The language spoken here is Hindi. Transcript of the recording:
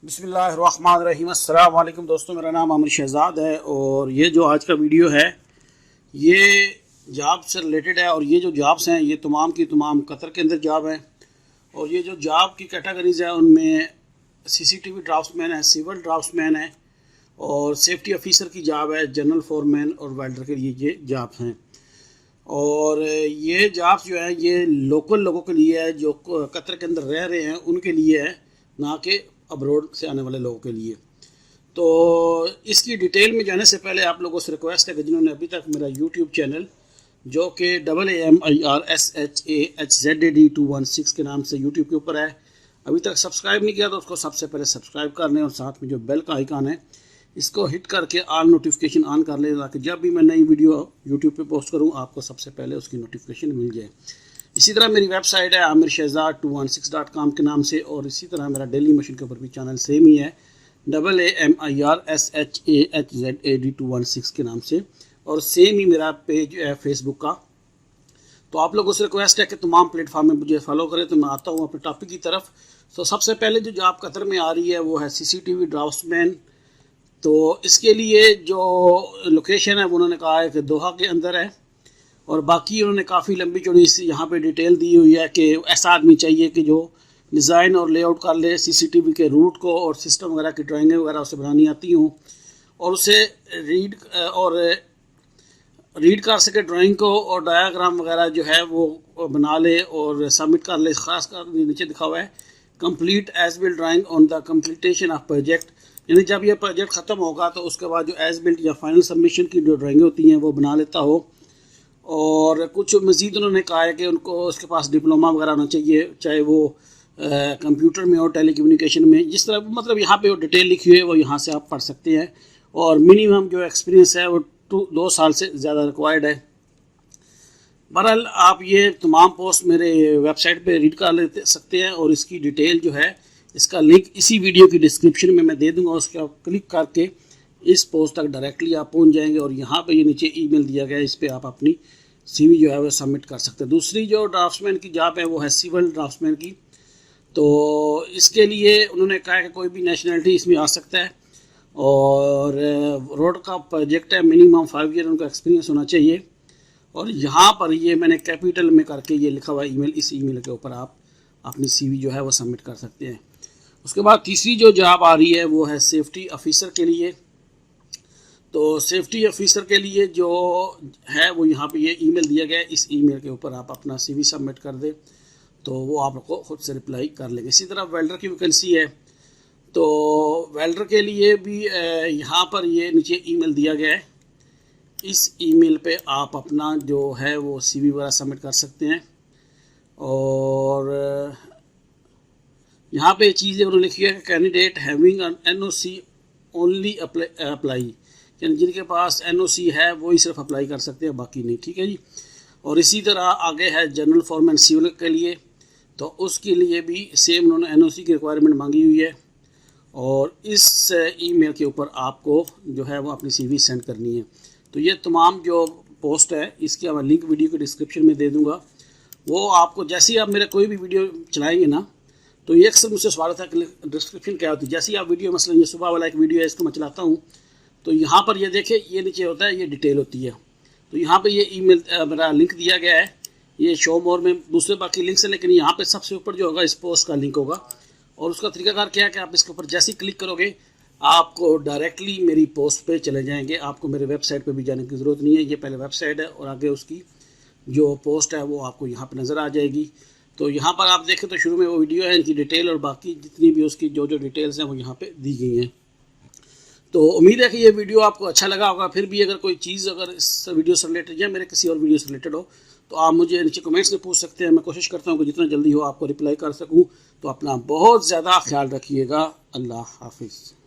बिस्मिल्लाहिर्रहमानिर्रहीम। अस्सलाम वालेकुम दोस्तों, मेरा नाम आमिर शहजाद है और ये जो आज का वीडियो है ये जॉब से रिलेटेड है। और ये जो जॉब्स हैं ये तमाम की तमाम कतर के अंदर जॉब हैं। और ये जो जॉब की कैटेगरीज है उनमें सीसीटीवी ड्राफ्ट्समैन है, सिविल ड्राफ्ट्समैन है और सेफ्टी ऑफिसर की जॉब है, जनरल फोरमैन और वेल्डर के लिए ये जॉब हैं। और ये जॉब्स जो है ये लोकल लोगों के लिए है, जो कतर के अंदर रह रहे हैं उनके लिए है, ना कि अब्रोड से आने वाले लोगों के लिए। तो इसकी डिटेल में जाने से पहले आप लोगों से रिक्वेस्ट है कि जिन्होंने अभी तक मेरा यूट्यूब चैनल जो कि AMIRSHAHZAD216 के नाम से यूट्यूब के ऊपर है अभी तक सब्सक्राइब नहीं किया तो उसको सबसे पहले सब्सक्राइब कर लें और साथ में जो बेल का आइकन है इसको हिट करके ऑल नोटिफिकेशन ऑन कर लें ताकि जब भी मैं नई वीडियो यूट्यूब पे पोस्ट करूं आपको सबसे पहले उसकी नोटिफिकेशन मिल जाए। इसी तरह मेरी वेबसाइट है amirshehzad216.com के नाम से और इसी तरह मेरा डेली मोशन के ऊपर भी चैनल सेम ही है AMIRSHAHZAD216 के नाम से और सेम ही मेरा पेज है फेसबुक का। तो आप लोगों से रिक्वेस्ट है कि तमाम प्लेटफॉर्म में मुझे फॉलो करें। तो मैं आता हूँ अपने टॉपिक की तरफ। तो सबसे पहले जो जॉब कतर में आ रही है वो है सीसीटीवी ड्राफ्ट्समैन। तो इसके लिए जो लोकेशन है वो उन्होंने कहा है कि दोहा के अंदर है और बाकी उन्होंने काफ़ी लंबी चौड़ी यहाँ पे डिटेल दी हुई है कि ऐसा आदमी चाहिए कि जो डिज़ाइन और लेआउट कर ले सीसीटीवी के रूट को और सिस्टम वगैरह की ड्राइंगें वगैरह उसे बनानी आती हूँ और उसे रीड कर सके ड्राइंग को और डायाग्राम वगैरह जो है वो बना ले और सबमिट कर ले। ख़ास कर नीचे लिखा हुआ है complete as built drawing on the completion of project, यानी जब ये प्रोजेक्ट ख़त्म होगा तो उसके बाद जो एज बिल्ड या फाइनल सबमिशन की जो ड्राइंगें होती हैं वो बना लेता हो। और कुछ मज़ीद उन्होंने कहा है कि उनको उसके पास डिप्लोमा वगैरह होना चाहिए, चाहे वो कंप्यूटर में और टेलीकम्युनिकेशन में, जिस तरह मतलब यहाँ पे वो डिटेल लिखी हुई है वो यहाँ से आप पढ़ सकते हैं। और मिनिमम जो एक्सपीरियंस है वो 2 साल से ज़्यादा रिक्वायर्ड है। बहरहाल आप ये तमाम पोस्ट मेरे वेबसाइट पे रीड कर ले सकते हैं और इसकी डिटेल जो है इसका लिंक इसी वीडियो की डिस्क्रिप्शन में मैं दे दूँगा। उसके आप क्लिक करके इस पोस्ट तक डायरेक्टली आप पहुँच जाएंगे और यहाँ पे ये नीचे ईमेल दिया गया है, इस पर आप अपनी CV जो है वो सबमिट कर सकते हैं। दूसरी जो ड्राफ्ट्समैन की जॉब है वो है सिविल ड्राफ्ट्समैन की। तो इसके लिए उन्होंने कहा कि कोई भी नेशनलिटी इसमें आ सकता है और रोड का प्रोजेक्ट है, मिनिमम 5 ईयर उनका एक्सपीरियंस होना चाहिए। और यहाँ पर ये मैंने कैपिटल में करके ये लिखा हुआ ईमेल, इस ईमेल के ऊपर आप अपनी CV जो है वो सबमिट कर सकते हैं। उसके बाद तीसरी जो जॉब आ रही है वो है सेफ्टी ऑफिसर के लिए। तो सेफ्टी ऑफिसर के लिए जो है वो यहाँ पे ये ईमेल दिया गया है, इस ईमेल के ऊपर आप अपना CV सबमिट कर दें तो वो आपको खुद से रिप्लाई कर लेंगे। इसी तरह वेल्डर की वैकेंसी है। तो वेल्डर के लिए भी यहाँ पर ये नीचे ईमेल दिया गया है, इस ईमेल पे आप अपना जो है वो CV वगैरह सबमिट कर सकते हैं। और यहाँ पे चीज़ें उन्होंने लिखी है candidate having NOC only apply, यानी जिनके पास NOC है वो ही सिर्फ अप्लाई कर सकते हैं, बाकी नहीं। ठीक है जी। और इसी तरह आगे है जनरल फॉरमैन सिविल के लिए। तो उसके लिए भी सेम उन्होंने NOC की रिक्वायरमेंट मांगी हुई है और इस ईमेल के ऊपर आपको जो है वो अपनी CV सेंड करनी है। तो ये तमाम जो पोस्ट है इसकी मैं लिंक वीडियो के डिस्क्रिप्शन में दे दूँगा। वो आपको जैसे ही आप मेरा कोई भी वीडियो चलाएंगे ना तो ये अक्सर मुझसे सवाल था कि डिस्क्रिप्शन क्या होती है। जैसे ही आप वीडियो मसलन ये सुबह वाला एक वीडियो है इसको मैं चलाता हूँ तो यहाँ पर ये देखें ये नीचे होता है, ये डिटेल होती है। तो यहाँ पे ये ईमेल मेरा लिंक दिया गया है, ये शो मोर में दूसरे बाकी लिंक्स हैं लेकिन यहाँ पे सबसे ऊपर जो होगा इस पोस्ट का लिंक होगा। और उसका तरीकाकार क्या है कि आप इसके ऊपर जैसे ही क्लिक करोगे आपको डायरेक्टली मेरी पोस्ट पे चले जाएंगे, आपको मेरे वेबसाइट पे भी जाने की ज़रूरत नहीं है। ये पहले वेबसाइट है और आगे उसकी जो पोस्ट है वो आपको यहाँ पर नज़र आ जाएगी। तो यहाँ पर आप देखें तो शुरू में वो वीडियो है, इनकी डिटेल और बाकी जितनी भी उसकी जो डिटेल्स हैं वो यहाँ पे दी गई हैं। तो उम्मीद है कि ये वीडियो आपको अच्छा लगा होगा। फिर भी अगर कोई चीज़ अगर इस वीडियो से रिलेटेड या मेरे किसी और वीडियो से रिलेटेड हो तो आप मुझे नीचे कमेंट्स में पूछ सकते हैं। मैं कोशिश करता हूँ कि जितना जल्दी हो आपको रिप्लाई कर सकूँ। तो अपना बहुत ज़्यादा ख्याल रखिएगा। अल्लाह हाफिज़।